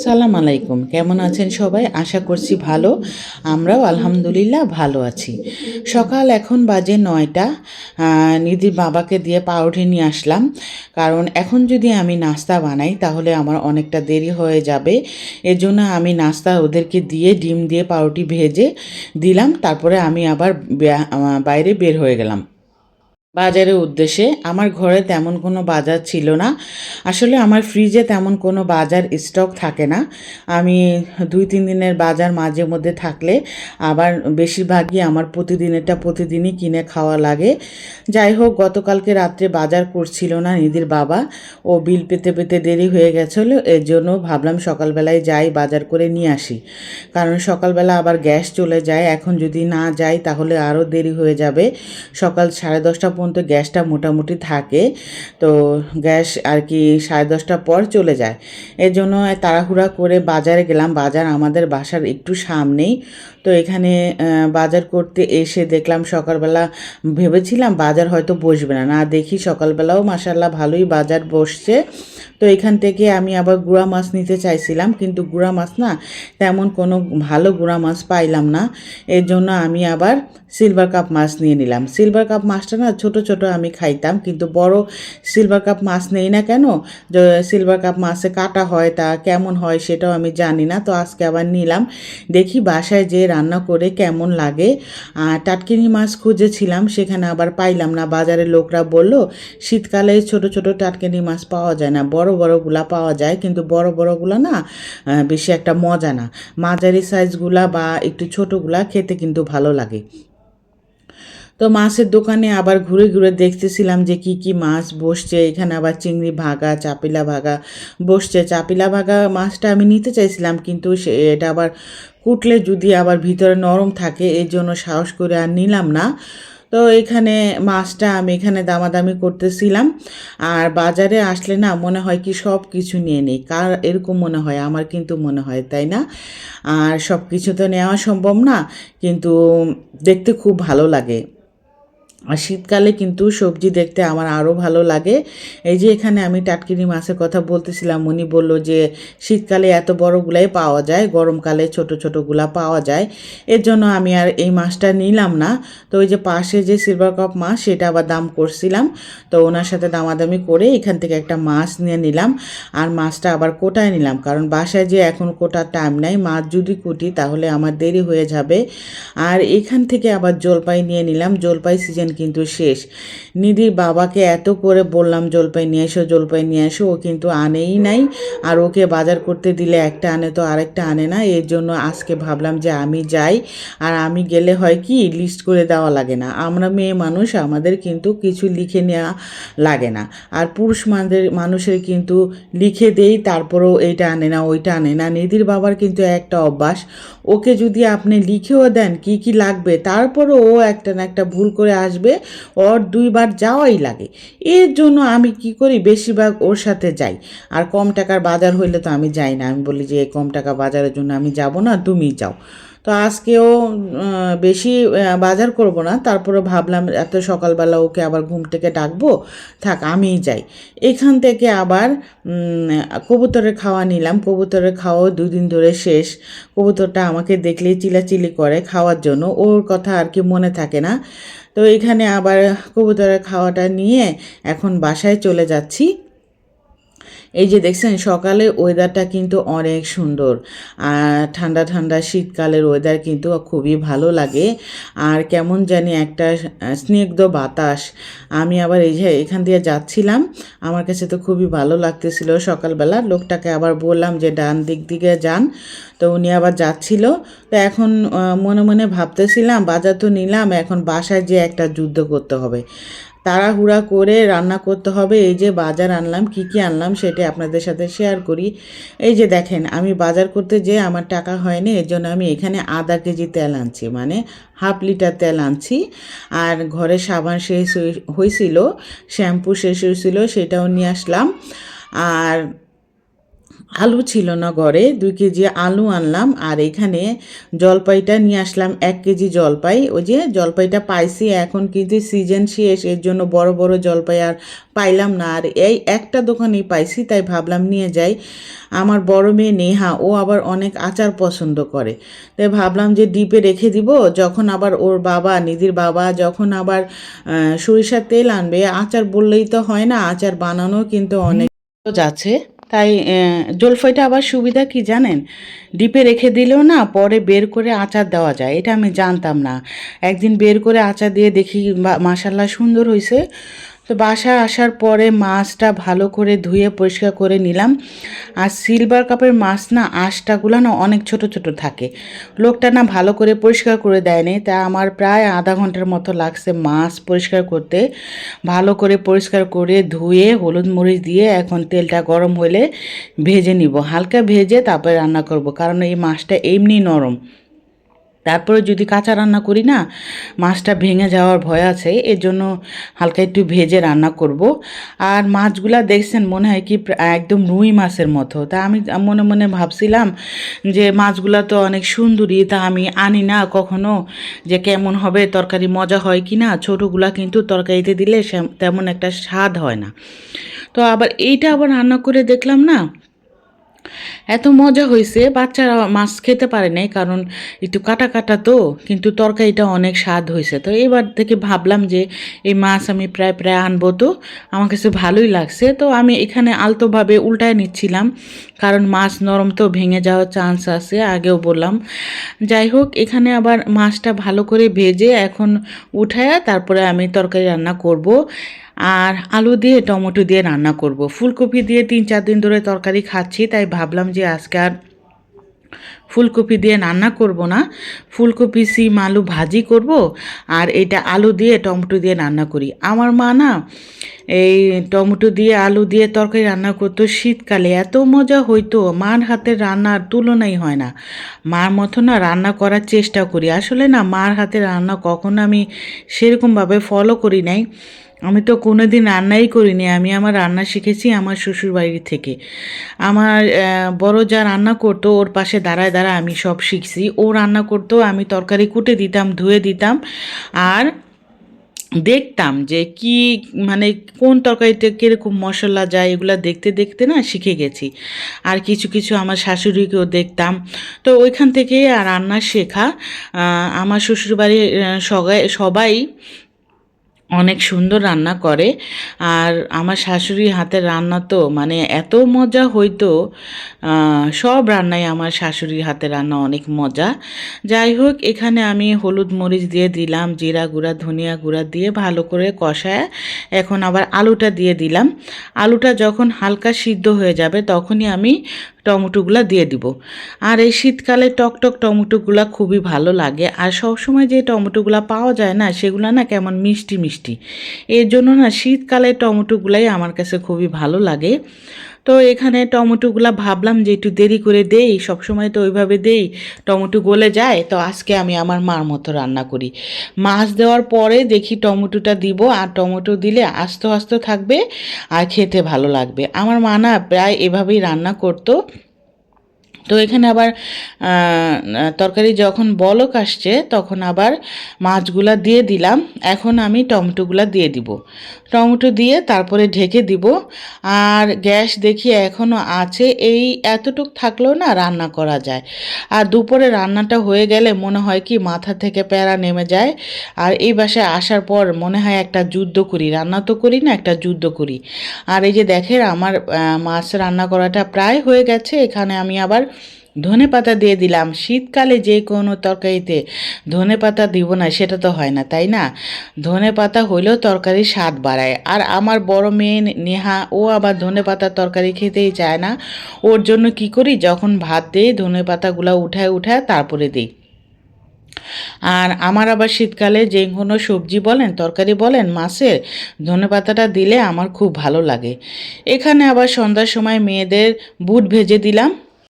সালাম আলাইকুম, কেমন আছেন সবাই? আশা করছি ভালো। আমরাও আলহামদুলিল্লাহ ভালো আছি। সকাল এখন বাজে ৯টা। নিধির বাবাকে দিয়ে পাউরুটি নিয়ে আসলাম, কারণ এখন যদি আমি নাস্তা বানাই তাহলে আমার অনেকটা দেরি হয়ে যাবে। এর জন্য আমি নাস্তা ওদেরকে দিয়ে ডিম দিয়ে পাউরুটি ভেজে দিলাম, তারপরে আমি আবার বাইরে বের হয়ে গেলাম বাজারের উদ্দেশ্যে। আমার ঘরে তেমন কোনো বাজার ছিল না। আসলে আমার ফ্রিজে তেমন কোনো বাজার স্টক থাকে না। আমি ২-৩ দিনের বাজার মাঝে মধ্যে থাকলে আবার বেশিরভাগই আমার প্রতিদিনেরটা প্রতিদিনই কিনে খাওয়া লাগে। যাই হোক, গতকালকে রাত্রে বাজার করছিল না নিধির বাবা। ও বিল পেতে পেতে দেরি হয়ে গেছিলো, এর জন্য ভাবলাম সকালবেলায় যাই বাজার করে নিয়ে আসি। কারণ সকালবেলা আবার গ্যাস চলে যায়, এখন যদি না যাই তাহলে আরও দেরি হয়ে যাবে। সকাল 10:30 পর্যন্ত গ্যাসটা মোটামুটি থাকে, তো গ্যাস আর কি 10:30 পর চলে যায়। এর জন্য তাড়াহুড়া করে বাজারে গেলাম। বাজার আমাদের বাসার একটু সামনেই। তো এখানে বাজার করতে এসে দেখলাম সকালবেলা ভেবেছিলাম বাজার হয়তো বসবে না, না দেখি সকালবেলাও মাশাআল্লাহ ভালোই বাজার বসছে। তো এখান থেকে আমি আবার গুঁড়া মাছ নিতে চাইছিলাম, কিন্তু গুঁড়া মাছ না তেমন কোনো ভালো গুঁড়া মাছ পাইলাম না। এর জন্য আমি আবার সিলভার কাপ মাছ নিয়ে নিলাম। সিলভার কাপ মাছটা না ছোট ছোট আমি খাইতাম, কিন্তু বড় সিলভার কাপ মাছ নেই না কেন, যে সিলভার কাপ মাছে কাটা হয় তা কেমন হয় সেটাও আমি জানি না। তো আজকে আবার নিলাম, দেখি বাসায় যে রান্না করে কেমন লাগে। টাটকিনি মাছ খুঁজেছিলাম, সেখানে আবার পাইলাম না। বাজারের লোকরা বলল শীতকালে ছোট ছোট টাটকিনি মাছ পাওয়া যায় না, বড় বড়গুলা পাওয়া যায়, কিন্তু বড় বড়গুলা না বেশি একটা মজা না। মাঝারি সাইজগুলা বা একটু ছোটোগুলা খেতে কিন্তু ভালো লাগে। তো মাছের দোকানে আবার ঘুরে ঘুরে দেখতেছিলাম যে কি কি মাছ বসছে। এখানে আবার চিংড়ি ভাগা, চাপিলা ভাগা বসছে। চাপিলা ভাগা মাছটা আমি নিতে চাইছিলাম, কিন্তু এটা আবার কুটলে যদি আবার ভিতরে নরম থাকে, এই জন্য সাহস করে আর নিলাম না। তো এখানে মাছটা আমি এখানে দামাদামি করতেছিলাম। আর বাজারে আসলে না মনে হয় কি সব কিছু নিয়ে নিই, কার এরকম মনে হয়? আমার কিন্তু মনে হয়, তাই না? আর সব কিছু তো নেওয়া সম্ভব না, কিন্তু দেখতে খুব ভালো লাগে। আর শীতকালে কিন্তু সবজি দেখতে আমার আরও ভালো লাগে। এই যে এখানে আমি টাটকিনি মাছের কথা বলতেছিলাম, উনি বলল যে শীতকালে এত বড়গুলাই পাওয়া যায়, গরমকালে ছোট ছোটোগুলা পাওয়া যায়। এর জন্য আমি আর এই মাছটা নিলাম না। তো ওই যে পাশে যে সিলভার কাপ মাছ, সেটা আবার দাম করছিলাম। তো ওনার সাথে দামাদামি করে এখান থেকে একটা মাছ নিয়ে নিলাম। আর মাছটা আবার কোটায় নিলাম, কারণ বাসায় যে এখন কোটার টাইম নাই। মাছ যদি কুটি তাহলে আমার দেরি হয়ে যাবে। আর এখান থেকে আবার জলপাই নিয়ে নিলাম। জলপাই সিজন কিন্তু শেষ। নিধির বাবাকে এত করে বললাম জলপাই নিয়ে এসো, জলপাই নিয়ে এসো, ও কিন্তু আনেই নাই। আর ওকে বাজার করতে দিলে একটা আনে তো আরেকটা আনে না। এর জন্য আজকে ভাবলাম যে আমি যাই। আর আমি গেলে হয় কি, লিস্ট করে দেওয়া লাগে না। আমরা মেয়ে মানুষ, আমাদের কিন্তু কিছু লিখে নেওয়া লাগে না। আর পুরুষ মানুষের কিন্তু লিখে দেই, তারপরেও এইটা আনে না ওইটা আনে না। নিধির বাবার কিন্তু একটা অভ্যাস, ওকে যদি আপনি লিখেও দেন কি কি লাগবে, তারপরও ও একটা না একটা ভুল করে আসবে। ওর 2বার যাওয়াই লাগে। এর জন্য আমি কি করি, বেশিরভাগ ওর সাথে যাই। আর কম টাকার বাজার হইলে তো আমি যাই না, আমি বলি যে কম টাকা বাজারের জন্য আমি যাব না, তুমি যাও। তো আজকেও বেশি বাজার করব না, তারপরে ভাবলাম এত সকালবেলা ওকে আবার ঘুম থেকে ডাকবো, থাক আমিই যাই। এখান থেকে আবার কবুতরের খাওয়া নিলাম। কবুতরের খাওয়াও 2 দিন ধরে শেষ। কবুতরটা আমাকে দেখলেই চিলাচিলি করে খাওয়ার জন্য, ওর কথা আর কি মনে থাকে না। তো এখানে আবার কবুতরের খাওয়াটা নিয়ে এখন বাসায় চলে যাচ্ছি। এই যে দেখছেন সকালের ওয়েদারটা কিন্তু অনেক সুন্দর। আর ঠান্ডা ঠান্ডা শীতকালের ওয়েদার কিন্তু খুবই ভালো লাগে। আর কেমন জানি একটা স্নিগ্ধ বাতাস। আমি আবার এই যে এখান দিয়ে যাচ্ছিলাম, আমার কাছে তো খুবই ভালো লাগতেছিল। সকালবেলা লোকটাকে আবার বললাম যে ডান দিক দিকে যান, তো উনি আবার যাচ্ছিল। তো এখন মনে মনে ভাবতেছিলাম বাজার তো নিলাম, এখন বাসায় যে একটা যুদ্ধ করতে হবে, তাড়াহুড়া করে রান্না করতে হবে। এই যে বাজার আনলাম, কি কি আনলাম সেটা আপনাদের সাথে শেয়ার করি। এই যে দেখেন, আমি বাজার করতে যেয়ে আমার টাকা হয়নি, এর জন্য আমি এখানে আধা কেজি তেল আনছি, মানে হাফ লিটার তেল আনছি। আর ঘরে সাবান শেষ হয়েছিল, শ্যাম্পু শেষ হয়েছিল, সেটাও নিয়ে আসলাম। আর আলু ছিল না ঘরে, 2 কেজি আলু আনলাম। আর এখানে জলপাইটা নিয়ে আসলাম, 1 কেজি জলপাই। ওই যে জলপাইটা পাইছি, এখন কিন্তু সিজন শেষ, এর জন্য বড় বড় জলপাই আর পাইলাম না। আর এই একটা দোকানেই পাইছি, তাই ভাবলাম নিয়ে যাই। আমার বড় মেয়ে নেহা, ও আবার অনেক আচার পছন্দ করে, তাই ভাবলাম যে ডিপে রেখে দিব। যখন আবার ওর বাবা, নিধির বাবা যখন আবার সরিষার তেল আনবে, আচার বললেই তো হয় না, আচার বানানো কিন্তু অনেক আছে। তাই জলফাইটা আবার সুবিধা কি জানেন, ডিপে রেখে দিলেও না পরে বের করে আচার দেওয়া যায়, এটা আমি জানতাম না। একদিন বের করে আচার দিয়ে দেখি মাশাল্লাহ সুন্দর হয়েছে। তো বাসায় আসার পরে মাছটা ভালো করে ধুয়ে পরিষ্কার করে নিলাম। আর সিলভার কাপের মাছ না, আঁশটাগুলো না অনেক ছোট ছোট থাকে। লোকটা না ভালো করে পরিষ্কার করে দেয়নি, তা আমার প্রায় আধা ঘন্টার মতো লাগছে মাছ পরিষ্কার করতে। ভালো করে পরিষ্কার করে ধুয়ে হলুদ মরিচ দিয়ে এখন তেলটা গরম হলে ভেজে নিব, হালকা ভেজে তারপরে রান্না করব, কারণ এই মাছটা এমনি নরম। তারপরে যদি কাঁচা রান্না করি না, মাছটা ভেঙে যাওয়ার ভয় আছে, এর জন্য হালকা একটু ভেজে রান্না করব। আর মাছগুলা দেখছেন মনে হয় কি একদম রুই মাছের মতো। তা আমি মনে মনে ভাবছিলাম যে মাছগুলা তো অনেক সুন্দরী, তা আমি আনি না কখনো, যে কেমন হবে তরকারি, মজা হয় কি না। ছোটোগুলা কিন্তু তরকারিতে দিলে তেমন একটা স্বাদ হয় না। তো আবার এইটা আবার রান্না করে দেখলাম না, এত মজা হয়েছে। বাচ্চারা মাছ খেতে পারে নাই, কারণ একটু কাটা কাটা তো, কিন্তু তরকারিটা অনেক স্বাদ হয়েছে। তো এবার থেকে ভাবলাম যে এই মাছ আমি প্রায় প্রায় আনবো, তো আমার কাছে ভালোই লাগছে। তো আমি এখানে আলতোভাবে উল্টায় নিচ্ছিলাম, কারণ মাছ নরম তো ভেঙে যাওয়ার চান্স আছে, আগেও বললাম। যাই হোক, এখানে আবার মাছটা ভালো করে ভেজে এখন উঠায়া তারপরে আমি তরকারি রান্না করব। আর আলু দিয়ে টমেটো দিয়ে রান্না করব। ফুলকপি দিয়ে 3-4 দিন ধরে তরকারি খাচ্ছি, তাই ভাবলাম যে আজকে আর ফুলকপি দিয়ে রান্না করব না, ফুলকপি সিম আলু ভাজি করব। আর এটা আলু দিয়ে টমেটো দিয়ে রান্না করি। আমার মা না এই টমেটো দিয়ে আলু দিয়ে তরকারি রান্না করতো শীতকালে, এত মজা হইতো। মার হাতের রান্নার তুলনাই হয় না। মার মতো না রান্না করার চেষ্টা করি, আসলে না মার হাতের রান্না কখনো আমি সেরকমভাবে ফলো করি নাই। আমি তো কোনোদিন রান্নাই করিনি, আমি আমার রান্না শিখেছি আমার শ্বশুরবাড়ি থেকে। আমার বড় যা রান্না করতো ওর পাশে দাঁড়ায় দাঁড়ায় আমি সব শিখছি। ও রান্না করতো, আমি তরকারি কুটে দিতাম, ধুয়ে দিতাম, আর দেখতাম যে কি মানে কোন তরকারিতে কীরকম মশলা যায়, এগুলো দেখতে দেখতে না শিখে গেছি। আর কিছু কিছু আমার শাশুড়িকেও দেখতাম। তো ওইখান থেকে আর রান্না শেখা। আমার শ্বশুরবাড়ির সবাই সবাই অনেক সুন্দর রান্না করে। আর আমার শাশুড়ির হাতের রান্না তো মানে এত মজা হইতো, সব রান্নাই আমার শাশুড়ির হাতের রান্না অনেক মজা। যাই হোক, এখানে আমি হলুদ মরিচ দিয়ে দিলাম, জিরা গুঁড়া ধনিয়া গুঁড়া দিয়ে ভালো করে কষায় এখন আবার আলুটা দিয়ে দিলাম। আলুটা যখন হালকা সিদ্ধ হয়ে যাবে তখনই আমি টমেটোগুলো দিয়ে দিব। আর এই শীতকালে টকটক টমেটোগুলো খুবই ভালো লাগে। আর সবসময় যে টমেটোগুলো পাওয়া যায় না, সেগুলো না কেমন মিষ্টি মিষ্টি, এর জন্য না শীতকালে টমেটোগুলাই আমার কাছে খুবই ভালো লাগে। তো এখানে টমেটোগুলো ভাবলাম যে একটু দেরি করে দেই, সবসময় তো ওইভাবে দেই, টমেটো গলে যায়। তো আজকে আমি আমার মার মতো রান্না করি। মাছ দেওয়ার পরে দেখি টমেটোটা দিব, আর টমেটো দিলে আস্ত আস্ত থাকবে আর খেতে ভালো লাগবে। আমার মা না প্রায় এভাবেই রান্না করতো। তো এখানে আবার তরকারি যখন বলক আসছে তখন আবার মাছগুলা দিয়ে দিলাম। এখন আমি টমেটোগুলা দিয়ে দিব, টমেটো দিয়ে তারপরে ঢেকে দিব। আর গ্যাস দেখি এখনও আছে, এই এতটুক থাকলেও না রান্না করা যায়। আর দুপুরে রান্নাটা হয়ে গেলে মনে হয় কি মাথা থেকে প্যারা নেমে যায়। আর এই বাসায় আসার পর মনে হয় একটা যুদ্ধ করি, রান্না তো করি না, একটা যুদ্ধ করি। আর এই যে দেখেন আমার মাছ রান্না করাটা প্রায় হয়ে গেছে। এখানে আমি আবার ধনেপাতা দিয়ে দিলাম। শীতকালে যে কোনো তরকারিতে ধনেপাতা দিব না সেটা তো হয় না, তাই না? ধনেপাতা হইলেও তরকারির স্বাদ বাড়ায়। আর আমার বড় মেয়ে নেহা, ও আবার ধনেপাতার তরকারি খেতেই চায় না। ওর জন্য কি করি, যখন ভাত দিই ধনেপাতাগুলো উঠায় উঠায় তারপরে দিই। আর আমার আবার শীতকালে যে কোনো সবজি বলেন তরকারি বলেন মাছের, ধনেপাতাটা দিলে আমার খুব ভালো লাগে। এখানে আবার সন্ধ্যার সময় মেয়েদের বুট ভেজে দিলাম।